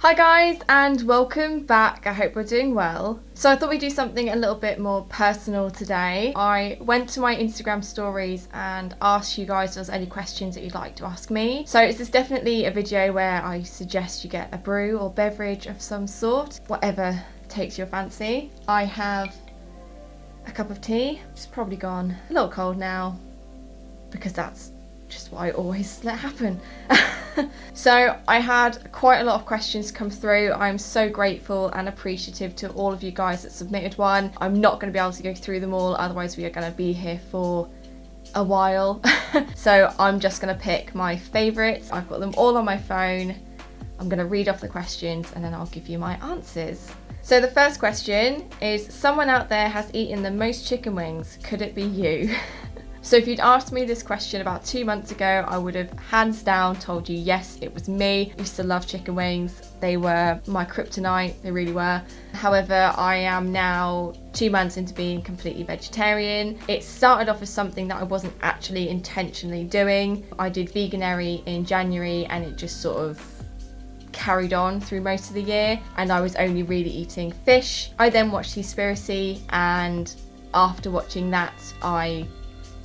Hi guys, and welcome back. I hope we're doing well. So I thought we'd do something a little bit more personal today. I went to my Instagram stories and asked you guys if there's any questions that you'd like to ask me. So this is definitely a video where I suggest you get a brew or beverage of some sort, whatever takes your fancy. I have a cup of tea. It's probably gone a little cold now because that's just what I always let happen. So I had quite a lot of questions come through. I'm so grateful and appreciative to all of you guys that submitted one. I'm not going to be able to go through them all, otherwise we are going to be here for a while. So I'm just going to pick my favourites. I've got them all on my phone. I'm going to read off the questions and then I'll give you my answers. So the first question is, someone out there has eaten the most chicken wings. Could it be you? So if you'd asked me this question about 2 months ago, I would have hands down told you yes, it was me. I used to love chicken wings. They were my kryptonite, they really were. However, I am now 2 months into being completely vegetarian. It started off as something that I wasn't actually intentionally doing. I did veganuary in January and it just sort of carried on through most of the year, and I was only really eating fish. I then watched Seaspiracy, and after watching that, I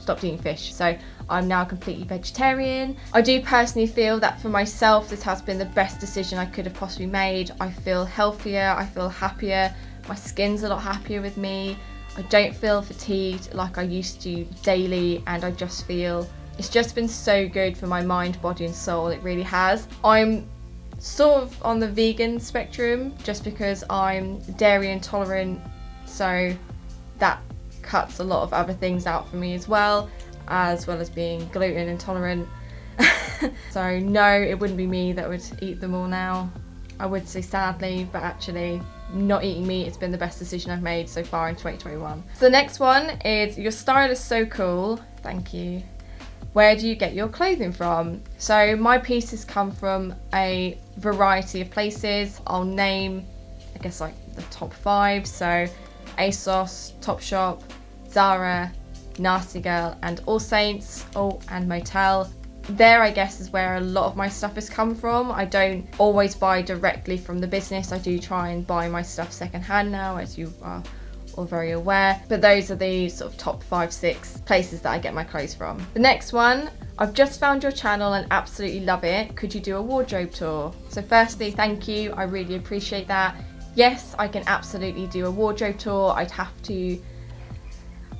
stopped eating fish, so I'm now completely vegetarian. I do personally feel that for myself this has been the best decision I could have possibly made. I feel healthier, I feel happier, my skin's a lot happier with me, I don't feel fatigued like I used to daily, and I just feel it's just been so good for my mind, body and soul. It really has. I'm sort of on the vegan spectrum just because I'm dairy intolerant, so that cuts a lot of other things out for me as well as being gluten intolerant. So no, it wouldn't be me that would eat them all now. I would say sadly, but actually not eating meat has been the best decision I've made so far in 2021. So the next one is, your style is so cool. Thank you. Where do you get your clothing from? So my pieces come from a variety of places. I'll name, I guess, like the top 5. So ASOS, Topshop, Zara, Nasty Girl and All Saints, and Motel. There, I guess, is where a lot of my stuff has come from. I don't always buy directly from the business. I do try and buy my stuff secondhand now, as you are all very aware. But those are the sort of top 5, 6 places that I get my clothes from. The next one, I've just found your channel and absolutely love it. Could you do a wardrobe tour? So firstly, thank you. I really appreciate that. Yes, I can absolutely do a wardrobe tour. I'd have to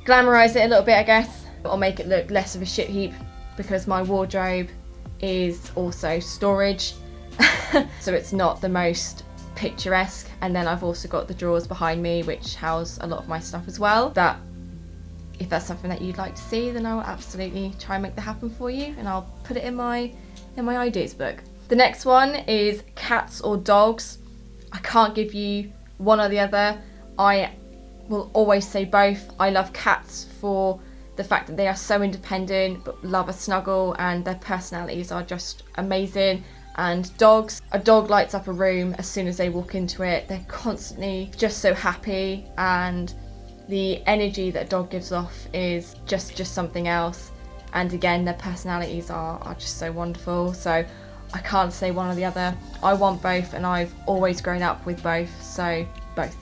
glamorize it a little bit, I guess, or make it look less of a shit heap, because my wardrobe is also storage. So it's not the most picturesque. And then I've also got the drawers behind me which house a lot of my stuff as well. But if that's something that you'd like to see, then I'll absolutely try and make that happen for you, and I'll put it in my ideas book. The next one is cats or dogs. I can't give you one or the other. I will always say both. I love cats for the fact that they are so independent but love a snuggle, and their personalities are just amazing. And dogs, a dog lights up a room as soon as they walk into it. They're constantly just so happy, and the energy that a dog gives off is just something else. And again, their personalities are just so wonderful. So I can't say one or the other. I want both, and I've always grown up with both, so both.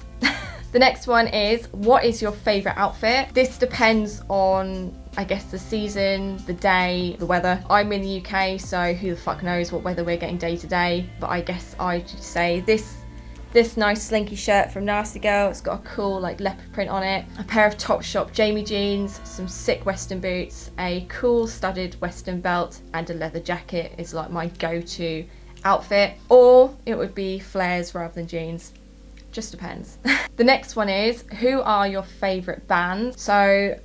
The next one is, what is your favourite outfit? This depends on, I guess, the season, the day, the weather. I'm in the UK, so who the fuck knows what weather we're getting day to day. But I guess I'd say this nice slinky shirt from Nasty Girl. It's got a cool like leopard print on it. A pair of Topshop Jamie jeans, some sick Western boots, a cool studded Western belt, and a leather jacket is like my go-to outfit. Or it would be flares rather than jeans. Just depends. The next one is, who are your favourite bands? So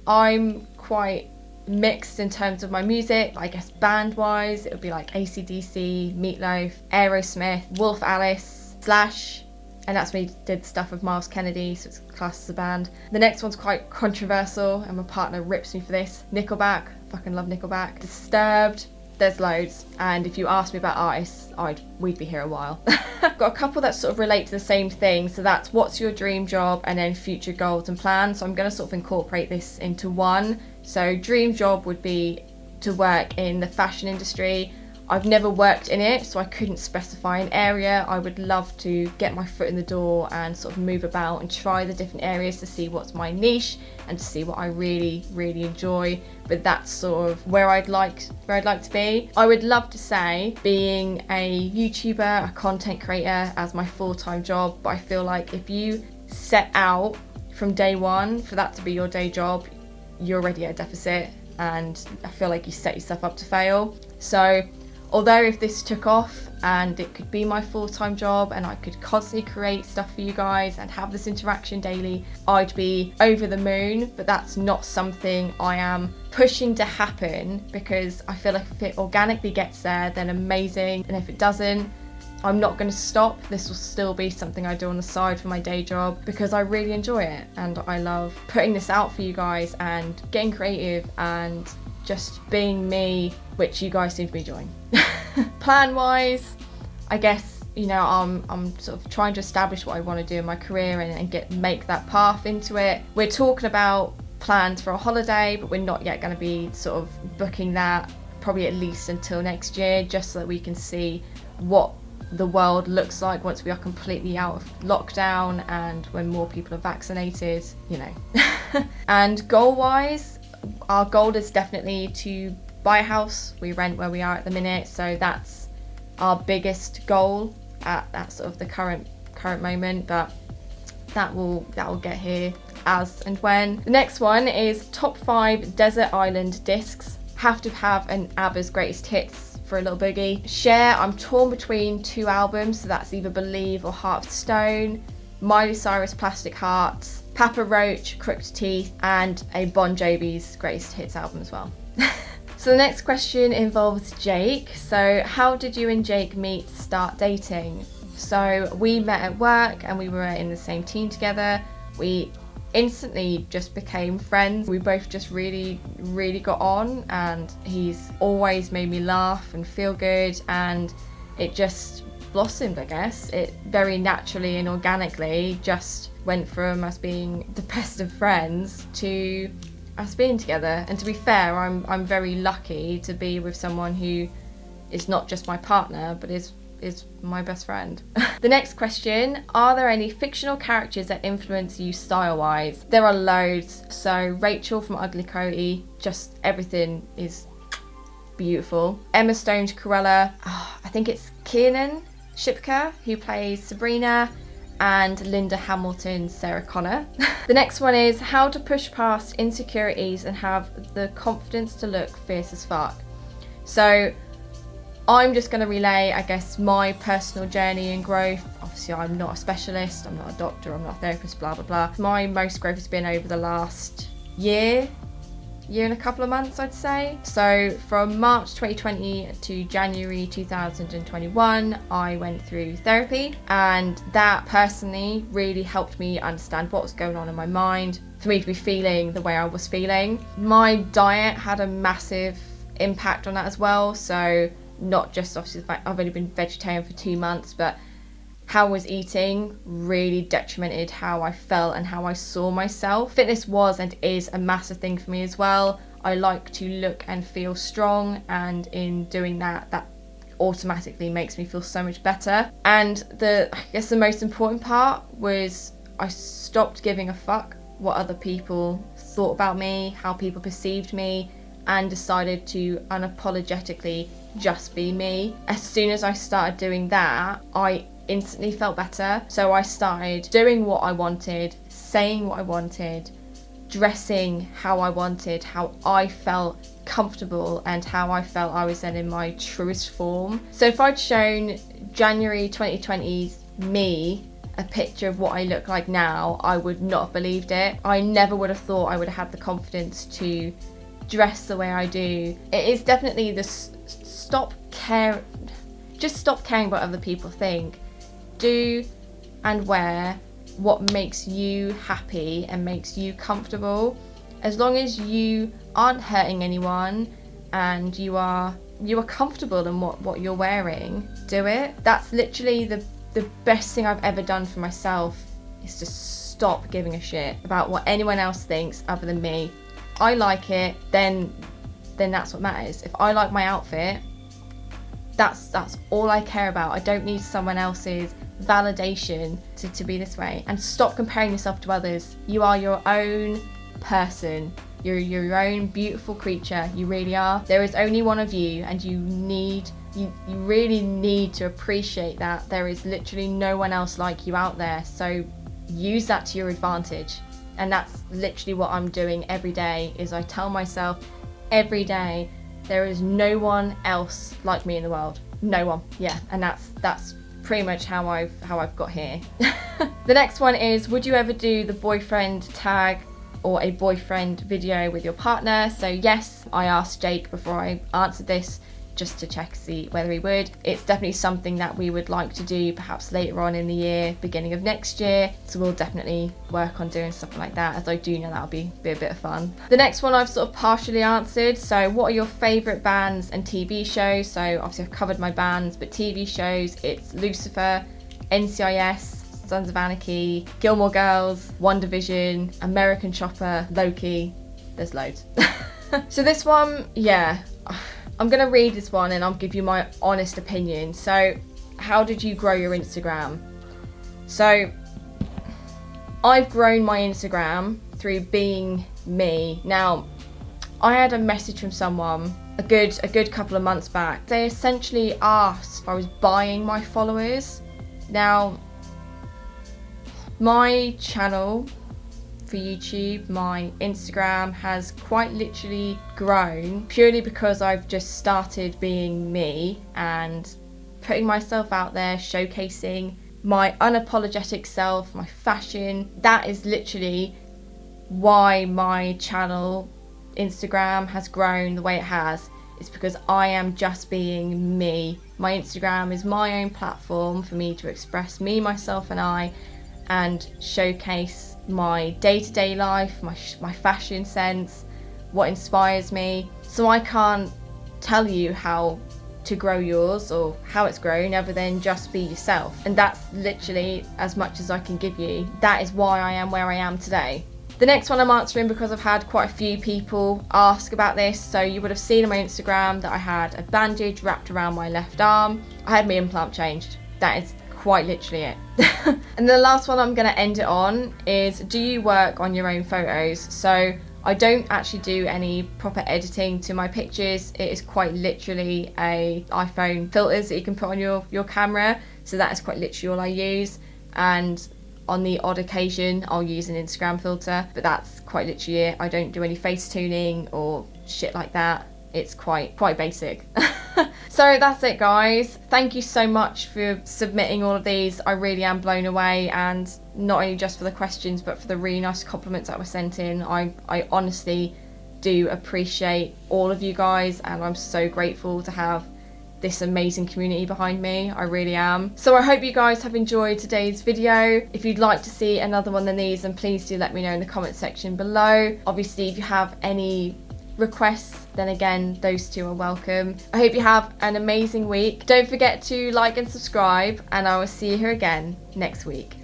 I'm quite mixed in terms of my music. I guess band wise it would be like AC/DC, Meatloaf, Aerosmith, Wolf Alice, Slash, and that's when he did stuff with Miles Kennedy, so it's classed as a band. The next one's quite controversial and my partner rips me for this. Nickelback, fucking love Nickelback. Disturbed, there's loads, and if you ask me about artists, we'd be here a while. I've got a couple that sort of relate to the same thing, so that's what's your dream job and then future goals and plans. So I'm going to sort of incorporate this into one. So dream job would be to work in the fashion industry. I've never worked in it, so I couldn't specify an area. I would love to get my foot in the door and sort of move about and try the different areas to see what's my niche and to see what I really, really enjoy. But that's sort of where I'd like to be. I would love to say being a YouTuber, a content creator as my full-time job, but I feel like if you set out from day one for that to be your day job, you're already at a deficit, and I feel like you set yourself up to fail. So although if this took off and it could be my full-time job and I could constantly create stuff for you guys and have this interaction daily, I'd be over the moon. But that's not something I am pushing to happen, because I feel like if it organically gets there, then amazing. And if it doesn't, I'm not going to stop. This will still be something I do on the side for my day job, because I really enjoy it and I love putting this out for you guys and getting creative and just being me, which you guys seem to be enjoying. Plan wise, I guess, you know, I'm sort of trying to establish what I want to do in my career and make that path into it. We're talking about plans for a holiday, but we're not yet going to be sort of booking that, probably at least until next year, just so that we can see what the world looks like once we are completely out of lockdown and when more people are vaccinated, you know. And goal wise, our goal is definitely to buy a house. We rent where we are at the minute, so that's our biggest goal at sort of the current moment, but that will get here as and when. The next one is top 5 desert island discs. Have to have an ABBA's greatest hits for a little boogie. Cher, I'm torn between 2 albums, so that's either Believe or Heart of Stone, Miley Cyrus Plastic Hearts, Papa Roach Crooked Teeth, and a Bon Jovi's greatest hits album as well. So the next question involves Jake. So how did you and Jake start dating? So we met at work and we were in the same team together. We instantly just became friends. We both just really, really got on, and he's always made me laugh and feel good, and it just blossomed, I guess. It very naturally and organically just went from us being the best of friends to us being together. And to be fair, I'm very lucky to be with someone who is not just my partner, but is my best friend. The next question, are there any fictional characters that influence you style-wise? There are loads. So Rachel from Ugly Cody, just everything is beautiful. Emma Stone's Cruella, I think it's Kiernan Shipka who plays Sabrina, and Linda Hamilton's Sarah Connor. The next one is how to push past insecurities and have the confidence to look fierce as fuck. So I'm just going to relay, I guess, my personal journey and growth. Obviously, I'm not a specialist, I'm not a doctor, I'm not a therapist, blah, blah, blah. My most growth has been over the last year and a couple of months, I'd say. So from March 2020 to January 2021, I went through therapy, and that personally really helped me understand what was going on in my mind, for me to be feeling the way I was feeling. My diet had a massive impact on that as well. So not just obviously the fact I've only been vegetarian for 2 months, but how I was eating really detrimented how I felt and how I saw myself. Fitness was and is a massive thing for me as well. I like to look and feel strong, and in doing that automatically makes me feel so much better. And I guess the most important part was I stopped giving a fuck what other people thought about me, how people perceived me, and decided to unapologetically just be me. As soon as I started doing that, I instantly felt better. So I started doing what I wanted, saying what I wanted, dressing how I wanted, how I felt comfortable, and how I felt I was then in my truest form. So if I'd shown January 2020 me a picture of what I look like now, I would not have believed it. I never would have thought I would have had the confidence to dress the way I do. It is definitely stop caring what other people think. Do and wear what makes you happy and makes you comfortable. As long as you aren't hurting anyone and you are comfortable in what you're wearing, do it. That's literally the best thing I've ever done for myself, is to stop giving a shit about what anyone else thinks other than me. I like it, then that's what matters. If I like my outfit, That's all I care about. I don't need someone else's validation to be this way. And stop comparing yourself to others. You are your own person. You're your own beautiful creature. You really are. There is only one of you, and you really need to appreciate that there is literally no one else like you out there. So use that to your advantage. And that's literally what I'm doing every day, is I tell myself every day, there is no one else like me in the world. No one. Yeah, and that's pretty much how I've got here. The next one is, would you ever do the boyfriend tag or a boyfriend video with your partner? So yes, I asked Jake before I answered this, just to check, see whether he would. It's definitely something that we would like to do perhaps later on in the year, beginning of next year. So we'll definitely work on doing something like that, as I do know that'll be a bit of fun. The next one I've sort of partially answered. So what are your favourite bands and TV shows? So obviously I've covered my bands, but TV shows, it's Lucifer, NCIS, Sons of Anarchy, Gilmore Girls, One Division, American Chopper, Loki. There's loads. So this one, yeah, I'm going to read this one and I'll give you my honest opinion. So, how did you grow your Instagram? So, I've grown my Instagram through being me. Now, I had a message from someone a good couple of months back. They essentially asked if I was buying my followers. Now, my channel for YouTube, my Instagram has quite literally grown purely because I've just started being me and putting myself out there, showcasing my unapologetic self, my fashion. That is literally why my channel, Instagram, has grown the way it has. It's because I am just being me. My Instagram is my own platform for me to express me, myself and I, and showcase my day-to-day life, my fashion sense, what inspires me. So I can't tell you how to grow yours or how it's grown other than just be yourself. And that's literally as much as I can give you. That is why I am where I am today. The next one I'm answering because I've had quite a few people ask about this. So you would have seen on my Instagram that I had a bandage wrapped around my left arm. I had my implant changed. That is quite literally it. And the last one I'm going to end it on is, do you work on your own photos? So I don't actually do any proper editing to my pictures. It is quite literally a iPhone filters that you can put on your camera. So that is quite literally all I use. And on the odd occasion I'll use an Instagram filter, but that's quite literally it. I don't do any face tuning or shit like that. It's quite basic. So that's it, guys. Thank you so much for submitting all of these. I really am blown away, and not only just for the questions but for the really nice compliments that were sent in. I honestly do appreciate all of you guys, and I'm so grateful to have this amazing community behind me. I really am. So I hope you guys have enjoyed today's video. If you'd like to see another one than these, then please do let me know in the comment section below. Obviously, if you have any requests, then again, those two are welcome. I hope you have an amazing week. Don't forget to like and subscribe, and I will see you here again next week.